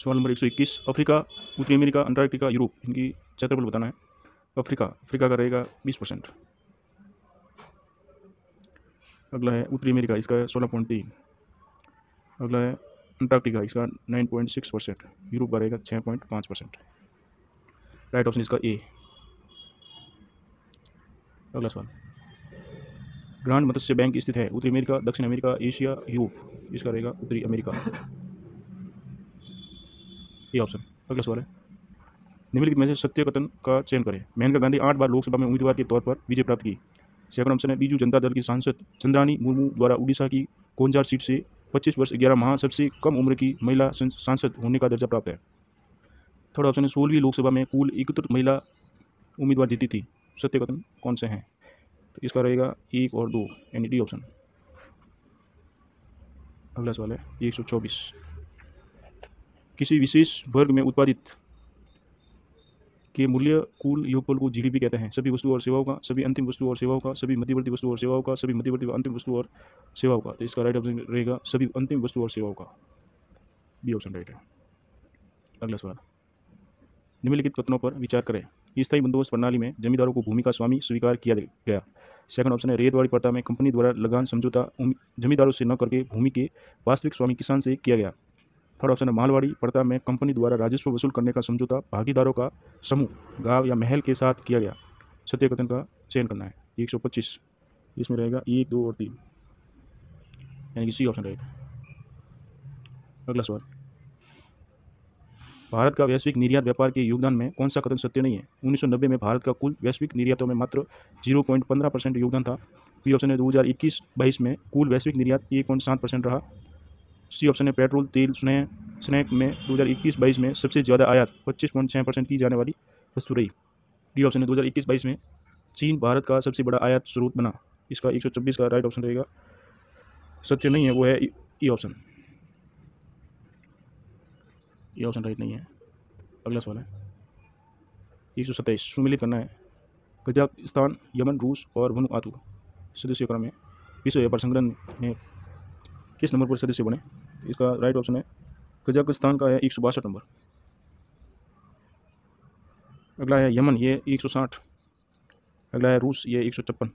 सवाल number 121, Africa, उत्तरी America, Antarctica, Europe, इनकी क्षेत्रफल बताना है। अफ्रीका अफ्रीका का रहेगा 20%। अगला है उत्तरी अमेरिका, इसका है 16.3। अगला है अंटार्कटिका, इसका 9.6%। यूरोप का रहेगा 6.5%। राइट ऑप्शन इसका ए। अगला सवाल, ग्रांड मत्स्य बैंक स्थित है उत्तरी अमेरिका, दक्षिण अमेरिका, एशिया, यूरोप, इसका रहेगा उत्तरी अमेरिका, ए ऑप्शन। अगला सवाल है, निम्नलिखित में से सत्य कथन का चयन करें। मेनका गांधी 8 बार लोकसभा में उम्मीदवार के तौर पर विजय प्राप्त की। सेकंड ऑप्शन है, बीजू जनता दल की सांसद चंद्रानी मुर्मू द्वारा उड़ीसा की कोंजार सीट से 25 वर्ष 11 माह सबसे कम उम्र की महिला सांसद होने का दर्जा प्राप्त है। थर्ड ऑप्शन है, 16वीं लोकसभा में कुल 71 महिला उम्मीदवार जीती थी। सत्य कथन कौन से हैं? तो इसका रहेगा 1 और 2, यानी डी ऑप्शन। अगला सवाल है 124, किसी विशेष वर्ग में उत्पादित के मूल्य कुल योगफल को जीडीपी कहते हैं। सभी वस्तुओं और सेवाओं का, सभी अंतिम वस्तुओं और सेवाओं का, सभी मध्यवर्ती वस्तुओं और सेवाओं का, सभी मध्यवर्ती व अंतिम वस्तुओं और सेवाओं का। तो इसका राइट ऑप्शन रहेगा सभी अंतिम वस्तुओं और सेवाओं का, बी ऑप्शन राइट है। अगला सवाल, निम्नलिखित कथनों पर विचार करें। स्थायी बंदोबस्त प्रणाली में जमींदारों को भूमि का स्वामी स्वीकार किया गया। सेकंड ऑप्शन है, रेतवाड़ी प्रथा में कंपनी द्वारा लगान समझौता जमींदारों से न करके भूमि के वास्तविक स्वामी किसान से किया गया। थर्ड ऑप्शन है, मालवाड़ी प्रथा में कंपनी द्वारा राजस्व वसूल करने का समझौता भागीदारों का समूह गांव या महल के साथ किया गया। सत्य कथन का चयन करना है। 125, इसमें रहेगा 1, 2 और 3, यानी कि सी ऑप्शन रहेगा। अगला सवाल, भारत का वैश्विक निर्यात व्यापार के योगदान में कौन सा कथन सत्य नहीं है? 1990 में भारत का कुल वैश्विक निर्यातों में मात्र 0.15% योगदान था। बी ऑप्शन है, 2021-22 में कुल वैश्विक निर्यात 1.7% रहा। सी ऑप्शन है, पेट्रोल, तेल, स्नैक में 2021-22 में सबसे ज़्यादा आयात 25.6% की जाने वाली वस्तु रही। डी ऑप्शन है, 2021-22 में चीन भारत का सबसे बड़ा आयात स्रोत बना। इसका 126 का राइट ऑप्शन रहेगा। सत्य नहीं है, वो है ई ऑप्शन। ये ऑप्शन राइट नहीं है। अगला सवाल है 127, सुमिलित करना है। कजाकिस्तान, यमन, रूस और वनुआतु सदस्य क्रम में विश्व व्यापार संगठन में किस नंबर पर सदस्य बने? इसका राइट ऑप्शन है, कजाकिस्तान का है 162 नंबर। अगला है यमन, ये 160। अगला है रूस, ये 156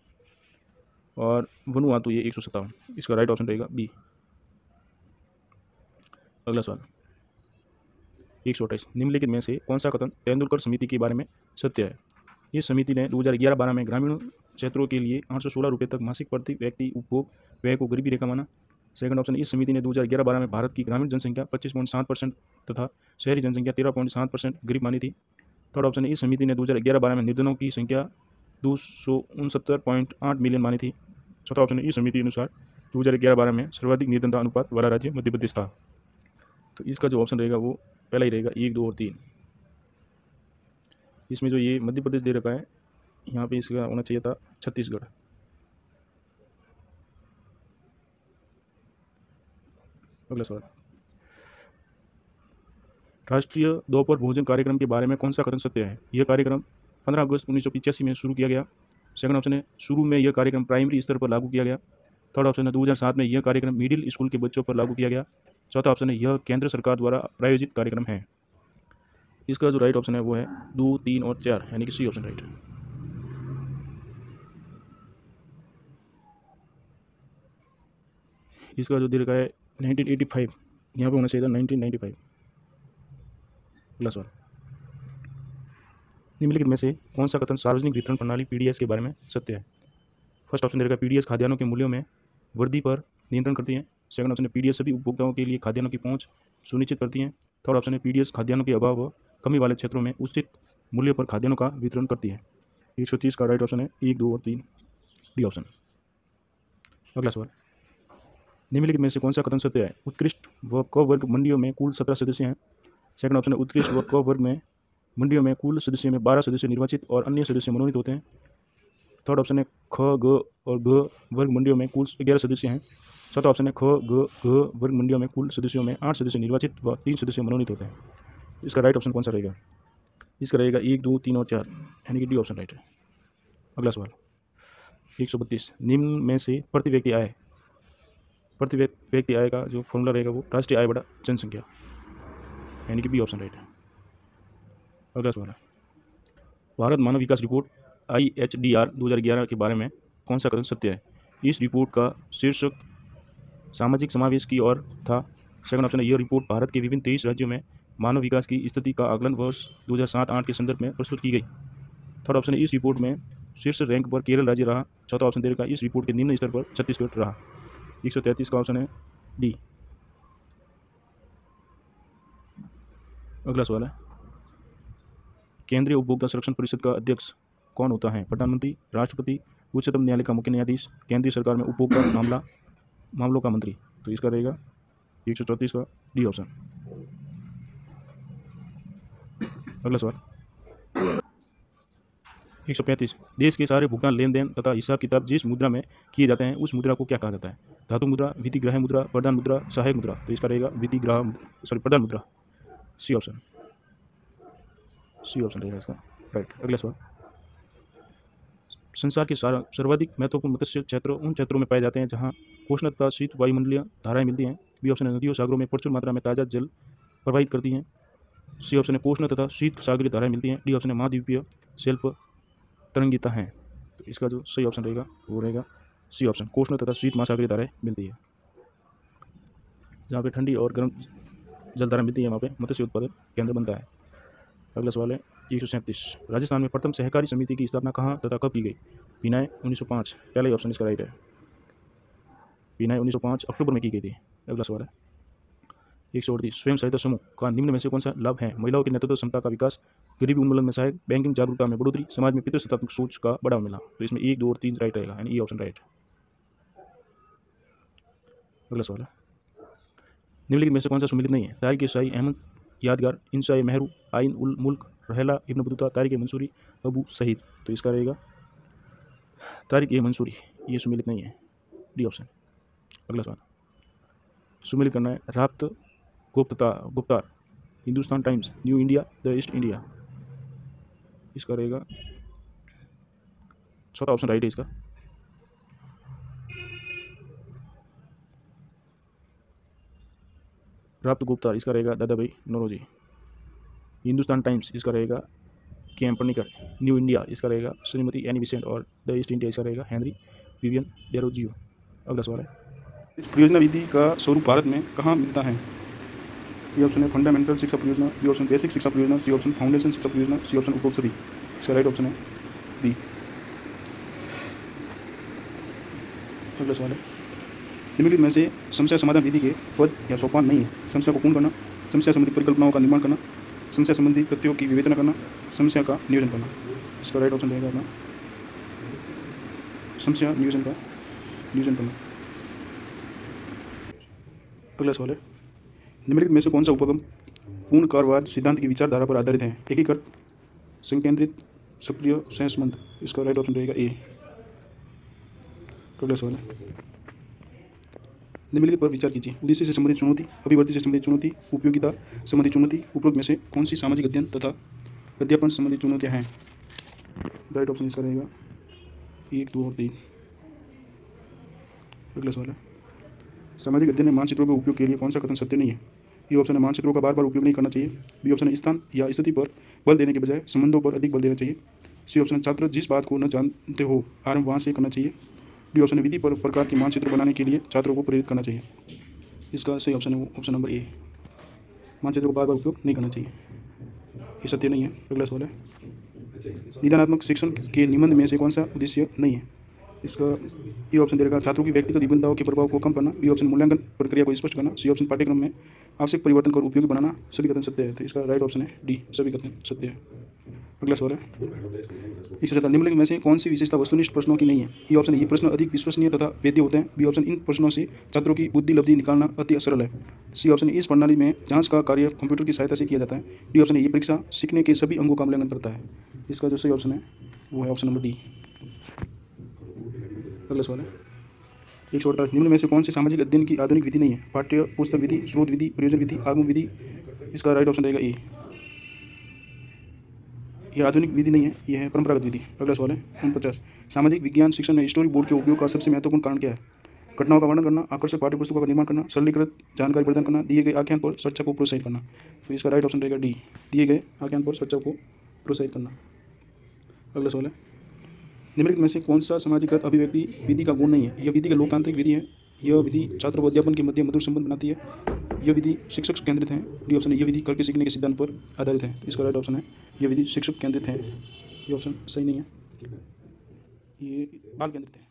और वनुआतु ये 157। इसका राइट ऑप्शन रहेगा बी। अगला सवाल 128, निम्नलिखित में से कौन सा कथन तेंदुलकर समिति के बारे में सत्य है? इस समिति ने 2011-12 में ग्रामीण क्षेत्रों के लिए 816 रुपये तक मासिक प्रति व्यक्ति उपभोग व्यय को गरीबी रेखा माना। सेकंड ऑप्शन, इस समिति ने 2011-12 में भारत की ग्रामीण जनसंख्या 25.7% तथा शहरी जनसंख्या 13.7% गरीब मानी थी। थर्ड ऑप्शन, इस समिति ने 2011-12 में निर्धनों की संख्या 269.8 मिलियन मानी थी। चौथा ऑप्शन, इस समिति के अनुसार 2011-12 में सर्वाधिक निर्धनता अनुपात वाला राज्य मध्य प्रदेश था। तो इसका जो ऑप्शन रहेगा वो पहला ही रहेगा, 1, 2 और 3। इसमें जो ये मध्य प्रदेश दे रखा है, यहाँ पे इसका होना चाहिए था छत्तीसगढ़। अगला सवाल, राष्ट्रीय दोपहर भोजन कार्यक्रम के बारे में कौन सा कथन सत्य है? यह कार्यक्रम 15 अगस्त 1985 में शुरू किया गया। सेकंड ऑप्शन है, शुरू में यह कार्यक्रम प्राइमरी स्तर पर लागू किया गया। थर्ड ऑप्शन है, 2007 में यह कार्यक्रम मिडिल स्कूल के बच्चों पर लागू किया गया। चौथा ऑप्शन है, यह केंद्र सरकार द्वारा प्रायोजित कार्यक्रम है। इसका जो राइट ऑप्शन है वो है 2, 3 और 4, यानी कि सी ऑप्शन राइट है। इसका जो दे रखा है 1985, यहाँ पे होना चाहिए था 1995। अगला सवाल, निम्नलिखित में से कौन सा कथन सार्वजनिक वितरण प्रणाली पीडीएस के बारे में सत्य है? फर्स्ट ऑप्शन दे रखा है, पीडीएस खाद्यान्नों के मूल्यों में वृद्धि पर नियंत्रण करती है। सेकंड ऑप्शन है, पीडीएस सभी उपभोक्ताओं के लिए खाद्यान्नों की पहुंच सुनिश्चित करती है। थर्ड ऑप्शन है, पीडीएस खाद्यान्नों के अभाव व कमी वाले क्षेत्रों में उचित मूल्य पर खाद्यान्नों का वितरण करती है। 130 का राइट ऑप्शन है 1, 2 और 3, डी ऑप्शन। अगला सवाल, निम्नलिखित में से कौन सा कथन सत्य है? उत्कृष्ट व क वर्ग मंडियों में कुल 17 सदस्य हैं। सेकंड ऑप्शन है, उत्कृष्ट व क वर्ग में मंडियों में कुल सदस्य में 12 सदस्य निर्वाचित और अन्य सदस्य मनोनीत होते हैं। थर्ड ऑप्शन है, ख, ग और घ वर्ग मंडियों में कुल 11 सदस्य हैं। चौथा ऑप्शन है, ख, ग, घ वर्ग मंडियों में कुल सदस्यों में 8 सदस्य निर्वाचित व 3 सदस्य मनोनीत होते हैं। इसका राइट ऑप्शन कौन सा रहेगा? इसका रहेगा 1, 2, 3 और 4, यानी कि डी ऑप्शन राइट है। अगला सवाल 132, निम्न में से प्रति व्यक्ति आय का जो फॉर्मूला रहेगा वो राष्ट्रीय आय बटा जनसंख्या। यानी कि बी ऑप्शन राइट है। अगला सवाल है, भारत मानव विकास रिपोर्ट IHDR 2011 के बारे में कौन सा कथन सत्य है? इस रिपोर्ट का शीर्षक सामाजिक समावेश की ओर था। सेकंड ऑप्शन है, यह रिपोर्ट भारत के विभिन्न 23 राज्यों में मानव विकास की स्थिति का आकलन वर्ष 2007-8 के संदर्भ में प्रस्तुत की गई। थर्ड ऑप्शन है, इस रिपोर्ट में शीर्ष रैंक पर केरल राज्य रहा। चौथा ऑप्शन दे रखा है, इस रिपोर्ट के निम्न स्तर पर छत्तीसगढ़ रहा। 133 का ऑप्शन है डी। अगला सवाल है, केंद्रीय उपभोक्ता संरक्षण परिषद का अध्यक्ष कौन होता है? प्रधानमंत्री, राष्ट्रपति, उच्चतम न्यायालय का मुख्य न्यायाधीश, केंद्रीय सरकार में उपभोक्ता मामलों का मंत्री। तो इसका रहेगा 134 का डी ऑप्शन। अगला सवाल 135, देश के सारे भुगतान, लेन देन तथा हिसाब किताब जिस मुद्रा में किए जाते हैं उस मुद्रा को क्या कहा जाता है? धातु मुद्रा, विधिग्राह्य मुद्रा, प्रधान मुद्रा, सहायक मुद्रा। तो इसका रहेगा प्रधान मुद्रा। सी ऑप्शन रहेगा इसका राइट। अगला सवाल, संसार के सर्वाधिक महत्वपूर्ण मत्स्य क्षेत्र उन क्षेत्रों में पाए जाते हैं जहां उष्ण तथा शीत वायुमंडलीय धाराएं मिलती हैं। बी ऑप्शन है, नदियों सागरों में प्रचुर मात्रा में ताज़ा जल प्रवाहित करती हैं। सी ऑप्शन है, उष्ण तथा शीत सागरीय धाराएं मिलती हैं। डी ऑप्शन है, महाद्वीपीय शेल्फ तरंगिता हैं। तो इसका जो सही ऑप्शन रहेगा वो रहेगा सी ऑप्शन, उष्ण तथा शीत महासागरीय धाराएं मिलती है। जहाँ पे ठंडी और गर्म जल धारा मिलती है वहाँ पे मत्स्य उत्पादन केंद्र बनता है। अगला सवाल है 137, राजस्थान में प्रथम सहकारी समिति की स्थापना कहाँ तथा कब की गई? पिनाय 1905, पहला ही ऑप्शन इसका राइट है। पिनाय 1905 अक्टूबर में की गई थी। अगला सवाल है 138, स्वयं सहायता समूह का निम्न में से कौन सा लाभ है? महिलाओं की नेतृत्व क्षमता का विकास, गरीबी उन्मूलन में सहायक, बैंकिंग जागरूकता में बढ़ोतरी, समाज में पितृसत्तात्मक सोच का बढ़ावा मिला। तो इसमें 1, 2 और 3 राइट रहेगा, यानी ई ऑप्शन राइट। अगला सवाल है, निम्नलिखित में से कौन सा सुमिलित नहीं है? तारिक ए शाही, अहमद यादगार, इंशा ए मेहरू, आइन उल मुल्क, रहेला इब्न बतूता, तारिक ए मंसूरी, अबू सहीद। तो इसका रहेगा तारिक ए मंसूरी, ये सुमिलित नहीं है, डी ऑप्शन। अगला सवाल, सुमिलित करना है, राब्त गुप्तार, Hindustan Times, New India, the East India. इसका रहेगा चौथा ऑप्शन राइट है इसका। राब्त गुप्तार, इसका रहेगा दादा भाई नौरोजी। हिंदुस्तान टाइम्स, इसका रहेगा के एम पनिकर। न्यू इंडिया, इसका रहेगा श्रीमती एनी बिसेंट। और द ईस्ट इंडिया, इसका रहेगा हेनरी विवियन डेरोजियो। अगला सवाल है, इस परियोजना विधि का स्वरूप भारत में कहाँ मिलता है? ये ऑप्शन है फंडामेंटल शिक्षा परियोजना, बी ऑप्शन बेसिक शिक्षा परियोजना, सी ऑप्शन फाउंडेशन शिक्षा परियोजना, सी ऑप्शन उपरोक्त सभी। इसका राइट ऑप्शन है बी। अगला सवाल है, निम्नलिखित में से समस्या समाधान विधि के पद या सोपान नहीं है? समस्या को पूर्ण करना, समस्या संबंधी परिकल्पनाओं का निर्माण करना, समस्या संबंधी तथ्यों की विवेचना करना, समस्या का नियोजन करना। इसका राइट ऑप्शन रहेगा अपना समस्या नियोजन करना। अगला सवाल है, निम्नलिखित में से कौन सा उपगम पूर्णकारवाद सिद्धांत की विचारधारा पर आधारित है? एकीकृत, संकेंद्रित, सक्रिय, सहसंबंध। इसका राइट ऑप्शन रहेगा ए। अगला सवाल है, निम्नलिखित पर विचार कीजिए। उद्देश्य से संबंधित चुनौती, अभिवृद्धि से संबंधित चुनौती, उपयोगिता संबंधित चुनौती, उपरोक्त में से कौन सी सामाजिक अध्ययन तथा अध्यापन संबंधित चुनौतियाँ हैं? राइट ऑप्शन इसका रहेगा 1, 2 और 3। अगला सवाल है, सामाजिक अध्ययन में मानचित्रों के उपयोग के लिए कौन सा कथन सत्य नहीं है? ये ऑप्शन है, मानचित्रों का बार बार उपयोग नहीं करना चाहिए। बी ऑप्शन है, स्थान या स्थिति पर बल देने के बजाय संबंधों पर अधिक बल देना चाहिए। सी ऑप्शन है, छात्र जिस बात को न जानते हो आरंभ वहाँ से करना चाहिए। डी ऑप्शन है, विधि पर प्रकार के मानचित्र बनाने के लिए छात्रों को प्रेरित करना चाहिए। इसका सही ऑप्शन है वो ऑप्शन नंबर ए, मानचित्र को बार बार उपयोग नहीं करना चाहिए। ये सत्य नहीं है। अगला सवाल है, निदानात्मक शिक्षण के निबंध में से कौन सा उद्देश्य नहीं है? इसका ये ऑप्शन दे रखा, छात्रों की व्यक्तिगत विभिन्नताओं के प्रभाव को कम करना। बी ऑप्शन, मूल्यांकन प्रक्रिया को स्पष्ट करना। सी ऑप्शन, पाठ्यक्रम में आवश्यक परिवर्तन कर उपयोगी बनाना। सभी कथन सत्य है। तो इसका राइट ऑप्शन है डी, सभी कथन सत्य है। अगला सवाल है, 117, निम्नलिखित में से कौन सी विशेषता वस्तुनिष्ठ प्रश्नों की नहीं है? ये ऑप्शन है, ये प्रश्न अधिक विश्वसनीय तथा वैध होते हैं। बी ऑप्शन, इन प्रश्नों से छात्रों की बुद्धि लब्धि निकालना अति सरल है। सी ऑप्शन, इस प्रणाली में जांच का कार्य कंप्यूटर की सहायता से किया जाता है। डी ऑप्शन, ये परीक्षा सीखने के सभी अंगों का मूल्यांकन करता है। इसका जो सही ऑप्शन है वो है ऑप्शन नंबर डी। अगला सवाल है, 148, निम्न में से कौन सी सामाजिक अध्ययन की आधुनिक विधि नहीं है? पाठ्य पुस्तक विधि, स्रोत विधि, प्रयोजन विधि, आगम विधि। इसका राइट ऑप्शन रहेगा ए, यह आधुनिक विधि नहीं है, यह है परंपरागत विधि। अगला सवाल है 49, सामाजिक विज्ञान शिक्षण में स्टोरी बोर्ड के उपयोग का सबसे महत्वपूर्ण कारण क्या है? घटनाओं का वर्णन करना, आकर्षक पाठ्य पुस्तकों का निर्माण करना, सरलीकृत जानकारी प्रदान करना, दिए गए आख्यान पर चर्चा को प्रोत्साहित करना। तो इसका राइट ऑप्शन रहेगा डी, दिए गए आख्यान पर चर्चा को प्रोत्साहित करना। अगला सवाल है, निम्नलिखित में से कौन सा सामाजिकृत अभिव्यक्ति विधि का गुण नहीं है? यह विधि की लोकतांत्रिक विधि है, यह विधि छात्रों को अध्यापन के मध्य मधुर संबंध बनाती है, यह विधि शिक्षक केंद्रित है, डी ऑप्शन है, यह विधि करके सीखने के सिद्धांत पर आधारित है। इसका राइट ऑप्शन है, यह विधि शिक्षक केंद्रित है। ये ऑप्शन सही नहीं है, ये बाल केंद्रित है।